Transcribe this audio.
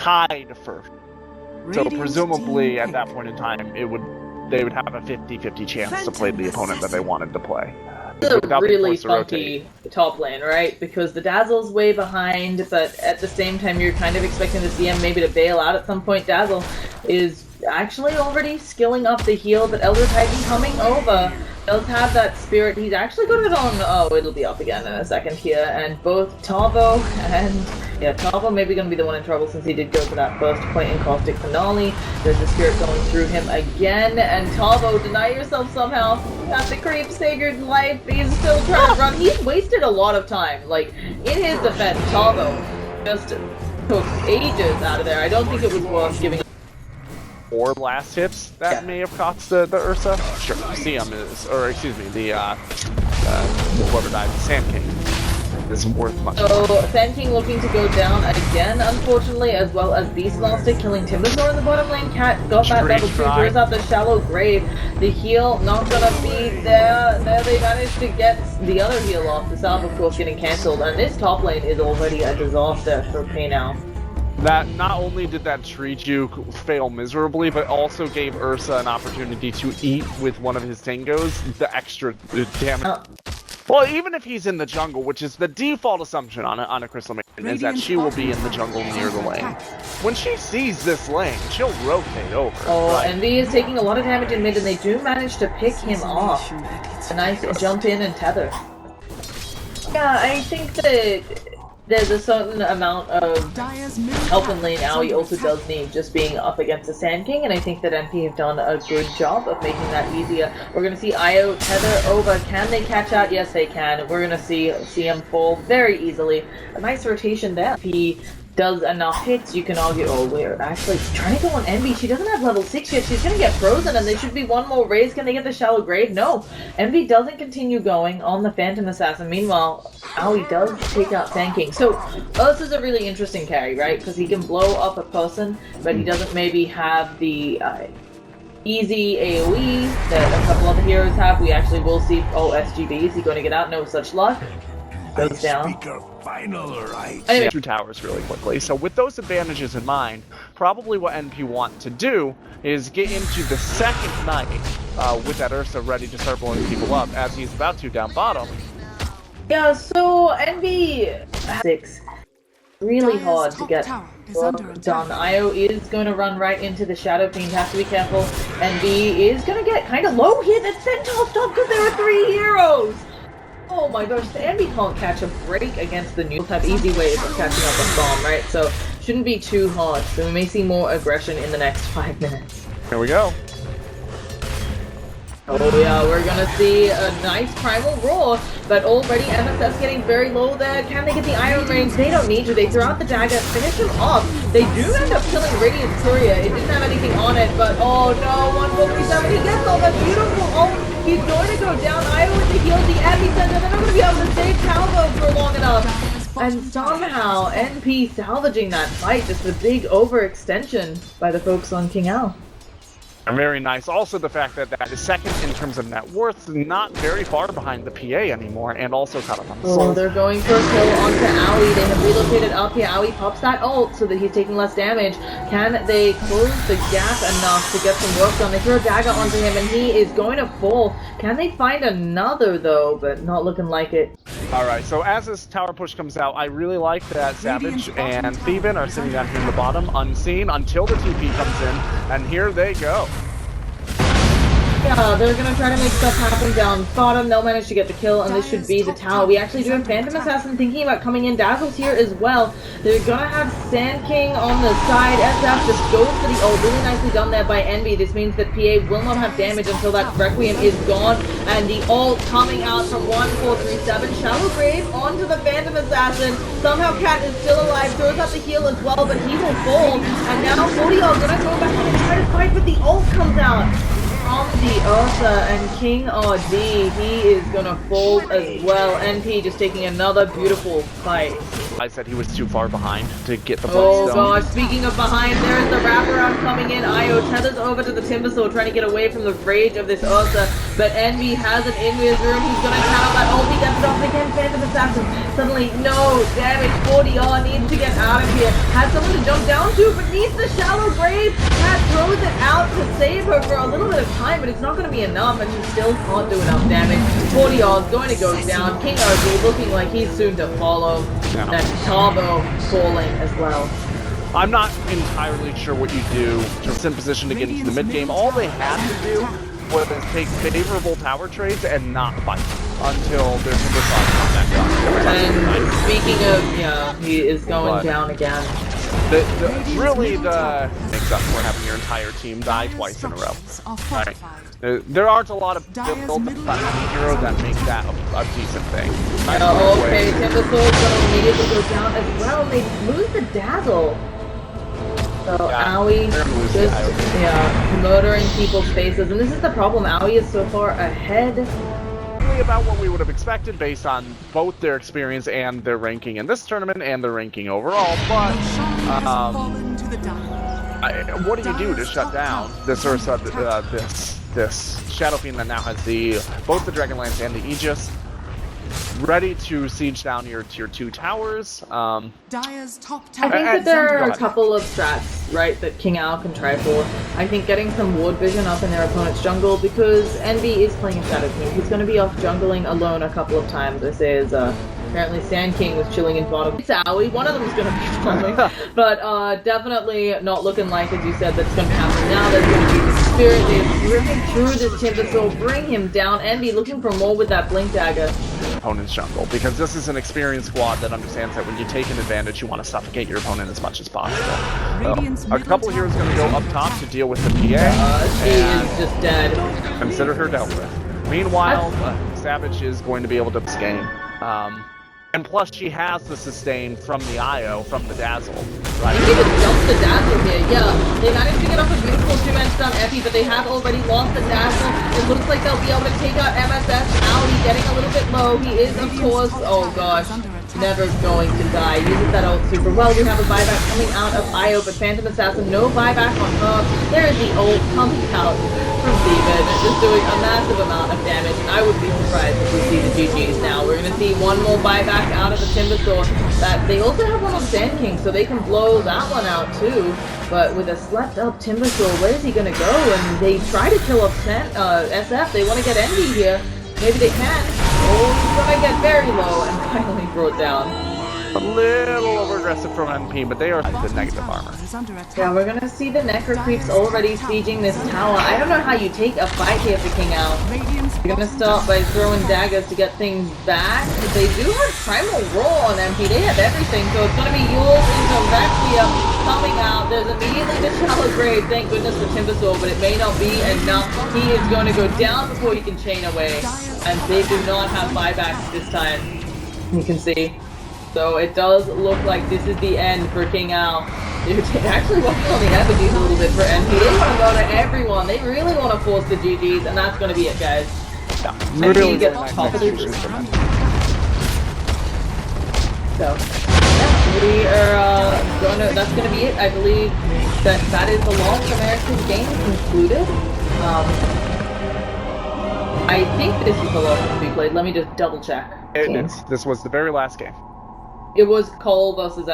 tied for. So presumably at that point in time, they would have a 50-50 chance to play the opponent that they wanted to play. It's a really funky top lane, right? Because the Dazzle's way behind, but at the same time you're kind of expecting the CM maybe to bail out at some point. Dazzle is actually already skilling up the heal, but Elder Titan coming over does have that spirit. He's actually got it on. Oh, it'll be up again in a second here. And both Tavo and Tavo maybe gonna be the one in trouble since he did go for that first point in caustic finale. There's the spirit going through him again, and Tavo, deny yourself somehow. Got the creep sacred life. He's still trying to run. He's wasted a lot of time. Like, in his defense, Tavo just took ages out of there. I don't think it was worth giving. Or last hits that may have cost the Ursa. Sure, CM is, or excuse me, the whoever died, the Sand King is worth much. So Sand King looking to go down again, unfortunately, as well as Beastmaster killing Timbersaw in the bottom lane. Cat got that level 2, throws out the shallow grave. The heal not gonna be there. There they managed to get the other heal off. The salve, of course, getting cancelled, and this top lane is already a disaster for KINGAO. That not only did that tree juke fail miserably, but also gave Ursa an opportunity to eat with one of his tangos the extra damage. Well, even if he's in the jungle, which is the default assumption on a Crystal Maiden, is that she will be in the jungle near the lane. When she sees this lane, she'll rotate over. Oh, right? Envy is taking a lot of damage in mid, and they do manage to pick him off. A nice jump in and tether. Yeah, I think that there's a certain amount of help in lane Aoi also does need just being up against the Sand King, and I think that MP have done a good job of making that easier. We're going to see Io tether over. Can they catch out? Yes, they can. We're going to see CM fall very easily. A nice rotation there. If he does enough hits, you can argue, oh, we're actually trying to go on Envy. She doesn't have level 6 yet. She's going to get frozen, and there should be one more raise. Can they get the shallow grave? No. Envy doesn't continue going on the Phantom Assassin. Meanwhile, Aoi does take out Sand King. So, Ursa's a really interesting carry, right? Because he can blow up a person, but he doesn't maybe have the easy AoE that a couple other heroes have. We actually will see, SGB. Is he going to get out? No such luck. Goes down. Anyway. 2 towers really quickly. So with those advantages in mind, probably what NP want to do is get into the second night with that Ursa ready to start blowing people up as he's about to down bottom. Yeah, so NB 6 really hard to get done. Io is going to run right into the Shadow Fiend, has to be careful. NB is going to get kind of low here. That Centaur stopped because there are 3 heroes! Oh my gosh, the Envy can't catch a break against the new have easy ways of catching up on Bomb, right? So, shouldn't be too hard. So we may see more aggression in the next 5 minutes. Here we go. Oh yeah, we're gonna see a nice primal roar, but already MSF's getting very low there. Can they get the iron range? They don't need to. They throw out the dagger, finish him off. They do end up killing Radiant Courier. It didn't have anything on it, but oh no, 147. He gets all that beautiful ult. He's going to go down. Io with the heal, the epicenter. They're not going to be able to save Calvo for long enough. And somehow, NP salvaging that fight. Just a big overextension by the folks on KINGAO. Very nice. Also the fact that that is second in terms of net worth, not very far behind the PA anymore, and also caught up on the soul. They're going for a kill onto Aoi. They have relocated up here. Aoi pops that ult so that he's taking less damage. Can they close the gap enough to get some work done? They throw a dagger onto him and he is going to fall. Can they find another though? But not looking like it. Alright, so as this tower push comes out, I really like that Savage and Thievin are sitting down here in the bottom, unseen, until the TP comes in, and here they go. Yeah, they're gonna try to make stuff happen down bottom. They'll manage to get the kill, and this should be the tower. We actually do have Phantom Assassin thinking about coming in. Dazzle's here as well. They're gonna have Sand King on the side. SF just goes for the ult. Really nicely done there by Envy. This means that PA will not have damage until that Requiem is gone. And the ult coming out from 1437. Shallow Grave onto the Phantom Assassin. Somehow Cat is still alive. Throws out the heal as well, but he will fall. And now 40 are gonna go back and try to fight, but the ult comes out. from the Ursa, and King RD, he is gonna fall as well. NP just taking another beautiful fight. I said he was too far behind to get the Oh bloodstone. gosh, speaking of behind, there's the wraparound coming in. Io tethers over to the Timbersaw, trying to get away from the rage of this Ursa, but Envy has an invis room. He's gonna counter that ulti, gets it off again, Phantom Assassin. Suddenly, no damage, 40R needs to get out of here. Has someone to jump down to, but needs the shallow grave. Cat throws it out to save her for a little bit of time, but it's not gonna be enough, and she still can't do enough damage. 40R is going to go down. King RD looking like he's soon to follow. And Tabo falling as well. I'm not entirely sure what you do to in position to get into the mid game. All they had to do was take favorable tower trades and not fight until their Timbersaw comes back up. And speaking of, yeah, he is going down again. Really makes up for having your entire team die twice in a row. Right. There aren't a lot of build heroes that make that a decent thing. Okay, Timbersaw gonna immediately go down as well. They lose the Dazzle. So Aoi just murdering people's faces, and this is the problem. Aoi is so far ahead. About what we would have expected based on both their experience and their ranking in this tournament and their ranking overall, but what do you do to shut down this Ursa, this Shadow Fiend that now has both the Dragonlance and the Aegis ready to siege down your tier 2 towers? I think that there are a couple of strats, right, that KINGAO can try for. I think getting some ward vision up in their opponent's jungle, because Envy is playing a Shadow King. He's going to be off jungling alone a couple of times. This is apparently Sand King was chilling in bottom. It's Aoi, one of them is going to be following, but definitely not looking like, as you said, that's going to happen now. There's going to be the Spirit is ripping through this Timbersaw, bring him down. Envy looking for more with that Blink Dagger. Opponent's jungle, because this is an experienced squad that understands that when you take an advantage, you want to suffocate your opponent as much as possible. A couple of heroes going to go up top to deal with the PA. She is just dead. Consider her dealt with. Meanwhile, Savage is going to be able to game. And plus, she has the sustain from the IO, from the Dazzle. Right? They even jumped the Dazzle here, yeah. They managed to get off a beautiful 2-man stun Epi, but they have already lost the Dazzle. It looks like they'll be able to take out MSS. Aoi getting a little bit low. He is, of course, oh gosh, never going to die. Uses that ult super well. We have a buyback coming out of IO, but Phantom Assassin, no buyback on her. There is the ult coming out from Steven, just doing a massive amount of damage, and I would be surprised if we see the GGs now. We're going to see one more buyback out of the Timbersaw. That they also have one on Sand King, so they can blow that one out too. But with a slept up Timbersaw, where is he going to go? And they try to kill up SF. They want to get Envy here. Maybe they can. Oh, he's going to get very low and finally brought down. A little over-aggressive from MP, but they are the negative armor. Yeah, we're gonna see the Necro Creeps already sieging this tower. I don't know how you take a fight here for KINGAO. You're gonna start by throwing daggers to get things back. But they do have Primal Roar on MP. They have everything, so it's gonna be Yule's into Requiem coming out. There's immediately the Shallow Grave. Thank goodness for Timbersaw, but it may not be enough. He is going to go down before he can chain away. And they do not have buybacks this time. You can see. So it does look like this is the end for KINGAO. They're actually working on the effigies a little bit for NP. They want to go to everyone. They really want to force the GGs, and that's going to be it, guys. Yeah, really gets top of the group. So, yeah, we are that's going to be it. I believe that is the Lost American game concluded. I think this is the last we played. Let me just double check. This was the very last game. It was Cole versus